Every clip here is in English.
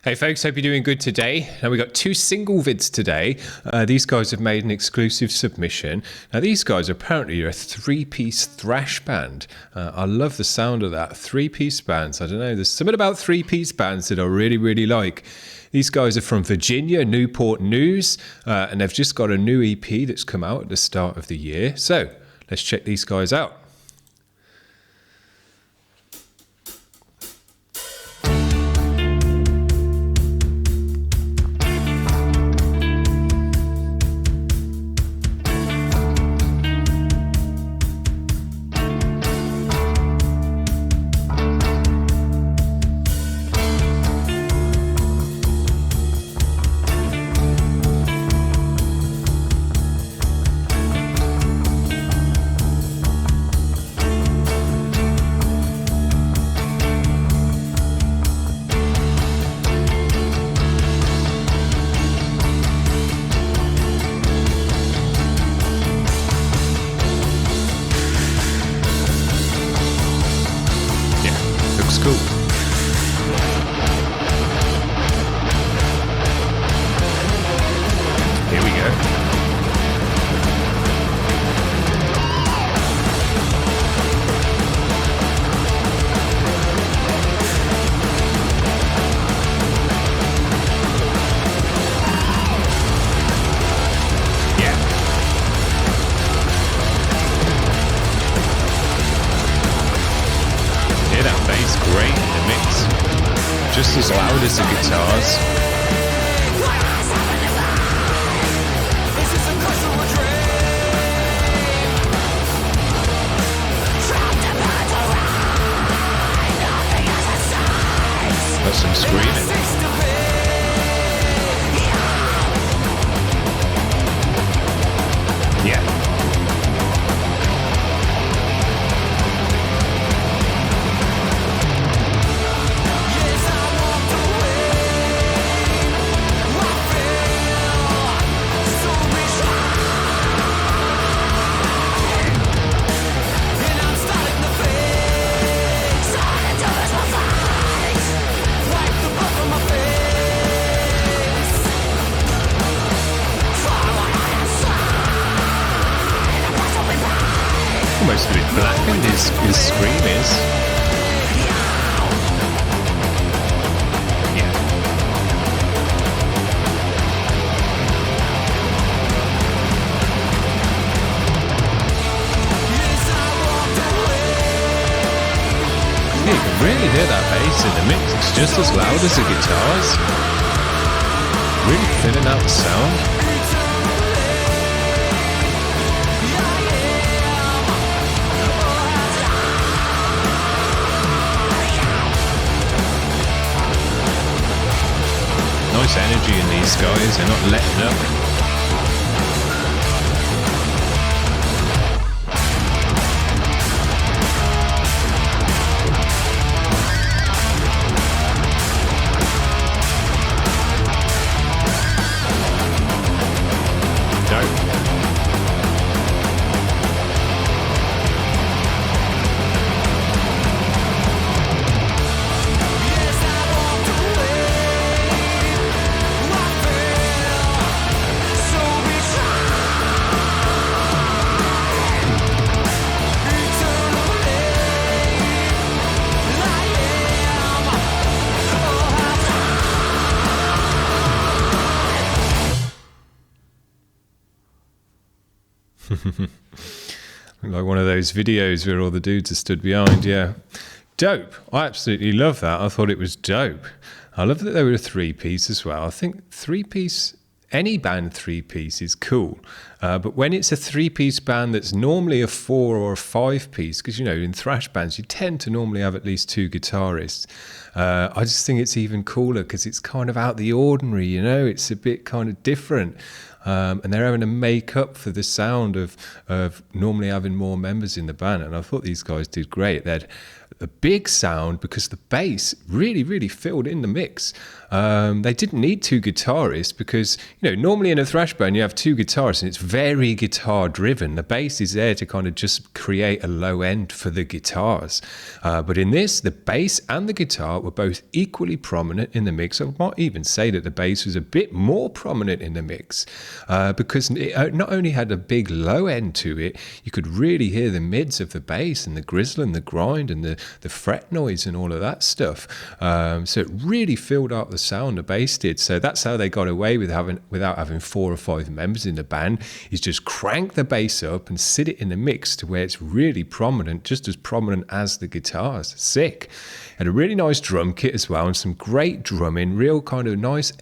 Hey folks, hope you're doing good today. Now we've got two single vids today. These guys have made an exclusive submission. Now these guys apparently are a three-piece thrash band. I love the sound of that. Three-piece bands. I don't know, there's something about three-piece bands that I really like. These guys are from Virginia, Newport News, and they've just got a new EP that's come out at the start of the year. So let's check these guys out. Cool. Here we go. That bass great in the mix, just as loud as the guitars. Got some screaming. Yeah. Almost a bit blackened, his scream is. Yeah. Yeah, you can really hear that bass in the mix. It's just as loud as the guitars. Really filling out the sound. Nice energy in these guys, they're not letting up. Like one of those videos where all the dudes are stood behind. Yeah, dope. I absolutely love that. I thought it was dope. I love that they were a three-piece as well. I think three-piece, any band three-piece is cool, but when it's a three-piece band that's normally a four or a five-piece, because you know in thrash bands you tend to normally have at least two guitarists, I just think it's even cooler because it's kind of out the ordinary, you know, it's a bit kind of different. and they're having to make up for the sound of normally having more members in the band. And I thought these guys did great. They had a big sound because the bass really filled in the mix. They didn't need two guitarists because, normally in a thrash band you have two guitarists and it's very guitar driven. The bass is there to kind of just create a low end for the guitars. But in this, the bass and the guitar were both equally prominent in the mix. I might even say that the bass was a bit more prominent in the mix because it not only had a big low end to it, you could really hear the mids of the bass and the grizzle and the grind and the fret noise and all of that stuff. So it really filled up the sound the bass did. So that's how they got away without having 4 or 5 members in the band, is just crank the bass up and sit it in the mix to where it's really prominent, just as prominent as the guitars. Sick. Had a really nice drum kit as well and some great drumming, real kind of nice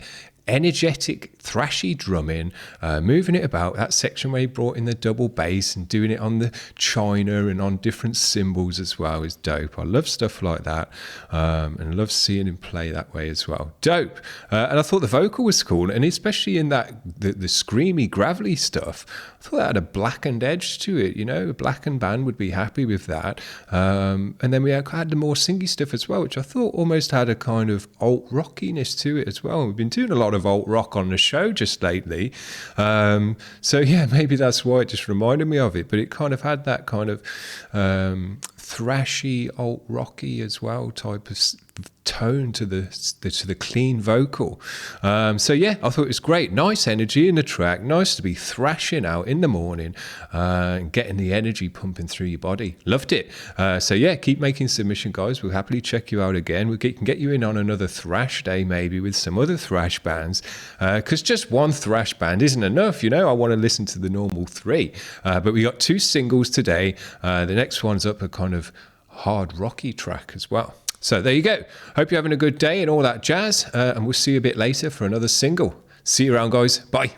energetic thrashy drumming, moving it about. That section where he brought in the double bass and doing it on the china and on different cymbals as well is dope. I love stuff like that, and I love seeing him play that way as well. Dope. And I thought the vocal was cool, and especially in that the screamy gravelly stuff, I thought that had a blackened edge to it. A blackened band would be happy with that. And then we had the more singy stuff as well, which I thought almost had a kind of alt rockiness to it as well. We've been doing a lot of alt rock on the show just lately, so yeah, maybe that's why it just reminded me of it. But it kind of had that kind of thrashy alt rocky as well type of tone to the clean vocal. So yeah, I thought it was great. Nice energy in the track. Nice to be thrashing out in the morning and getting the energy pumping through your body. Loved it. So yeah, keep making submission, guys. We'll happily check you out again. We can get you in on another thrash day maybe with some other thrash bands, because just one thrash band isn't enough. I want to listen to the normal 3, but we got 2 singles today. The next one's up a kind of hard rocky track as well. So there you go. Hope you're having a good day and all that jazz. And we'll see you a bit later for another single. See you around, guys. Bye.